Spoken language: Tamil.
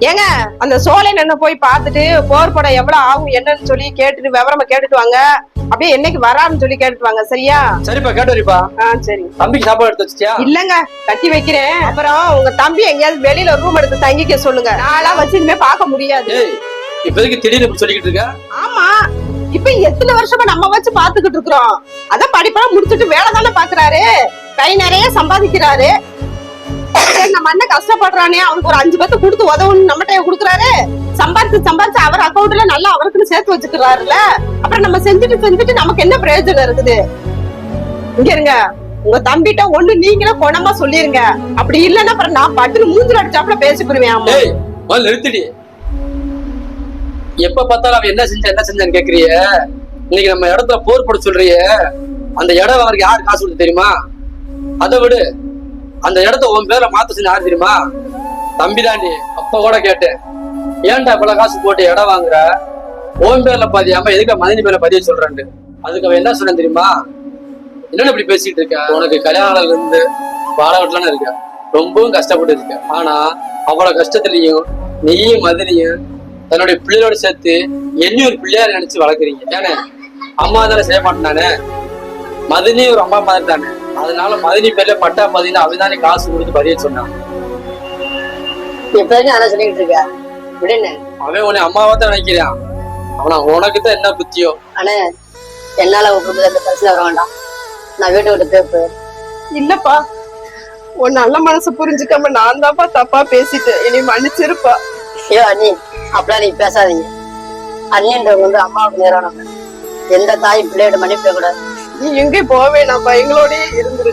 ஏங்க அந்த சோழன் என்ன போய் பார்த்துட்டு போர் படம் எவ்வளவு ஆகும் என்னன்னு சொல்லி கேட்டுட்டு விவரமா கேட்டுட்டு வாங்க. அப்படியே என்னைக்கு வரான்னு சொல்லி கேட்டுட்டு வாங்க. சரியா? சரிப்பா, கேட்டு வரீப்பா. சரி. தம்பிக்கு சாப்பாடு எடுத்து வச்சிட்டியா? இல்லங்க, கட்டி வைக்கிறேன். அப்புறம் உங்க தம்பி எங்கேயாவது வெளியில ரூம் எடுத்து தங்கிக்க சொல்லுங்க. நாளா வச்சு இனிமே பார்க்க முடியாது. இப்போதைக்கு திடீர்னு சொல்லிக்கிட்டு இருக்க? ஆமா, இப்ப எத்தனை வருஷமா நம்ம வச்சு பாத்துக்கிட்டு இருக்கிறோம். அதான் படிப்பெல்லாம் முடிச்சுட்டு வேலை தானே பாக்குறாரு, கை நிறைய சம்பாதிக்கிறாரு. நம்ம அண்ணன் கஷ்டப்படுறானே, அவனுக்கு ஒரு 5 பத்து கொடுத்து உதவுன்னு நம்மகிட்ட குடுக்குறாரு. சம்பாதிச்சு அவர் அக்கௌண்ட்ல நல்லா அவருக்குன்னு சேர்த்து வச்சுக்கிறாருல. அப்புறம் நம்ம செஞ்சுட்டு நமக்கு என்ன பிரயோஜனம் இருக்குது? இங்க இருங்க, உங்க தம்பிட்ட ஒண்ணு நீங்களே குணமா சொல்லிருங்க. அப்படி இல்லன்னா அப்புறம் நான் பட்டு மூஞ்சில அடிச்சாப்புல பேசிக்கிருவேன். நிறுத்திடி. எப்ப பார்த்தாலும் அவன் என்ன செஞ்சான்னு கேக்குறிய. இன்னைக்கு நம்ம இடத்துல போர் போட சொல்றிய. அந்த இடம் அவருக்கு யாரு காசு கொடுத்து தெரியுமா? அதை விடு, அந்த இடத்த உன் பேர்ல மாத்த செஞ்சு யாரு தெரியுமா? தம்பிதாண்டி. அப்ப கூட கேட்டேன், ஏன்டா இவ்வளவு காசு போட்டு இடம் வாங்குற, உன் பேர்ல பதியாம எதுக்கு மதினி பேர்ல பதிய சொல்றான்னு. அதுக்கு அவன் என்ன சொன்ன தெரியுமா? என்னன்னு இப்படி பேசிட்டு இருக்க, உனக்கு கல்யாணம் இருந்து வாழவட்டலான்னு இருக்க, ரொம்பவும் கஷ்டப்பட்டு இருக்க. ஆனா அவ்வளவு கஷ்டத்துலயும் நீயும் மதினியும் தன்னுடைய பிள்ளையோட சேர்த்து என்னையும் ஒரு பிள்ளையார நினைச்சு வளர்க்குறீங்க. ஏன்னா அம்மா தானே செய்ய மாட்டேனானே, மதினி ஒரு அம்மா மாதிரி தானே. அதனால மதினி பேர்ல பட்டா பதினா அவதானே காசு கொடுத்து பதிய சொன்னான். சொல்லிட்டு இருக்க விடுன்னு. அவன் உன்னை அம்மாவா தான் நினைக்கிறான். அவனா உனக்குதான் என்ன புத்தியோ. அண்ணே, என்னால அந்த பிரச்சனை வர வேண்டாம். நான் வீட்டை விட்டு பேப்பு. இல்லப்பா, உன் நல்ல மனசு புரிஞ்சுக்காம நான் தான்ப்பா தப்பா பேசிட்டேன். இனி மன்னிச்சிருப்பா. ஐயோ அண்ணி, அப்படிலாம் நீ பேசாதீங்க. அண்ணின்றவங்க வந்து அம்மாவுக்கு நேரம். எந்த தாய் பிள்ளையோட மன்னிப்பே கூடாது. நீ எங்கே போவே, நான் எங்களோடய இருந்துரு.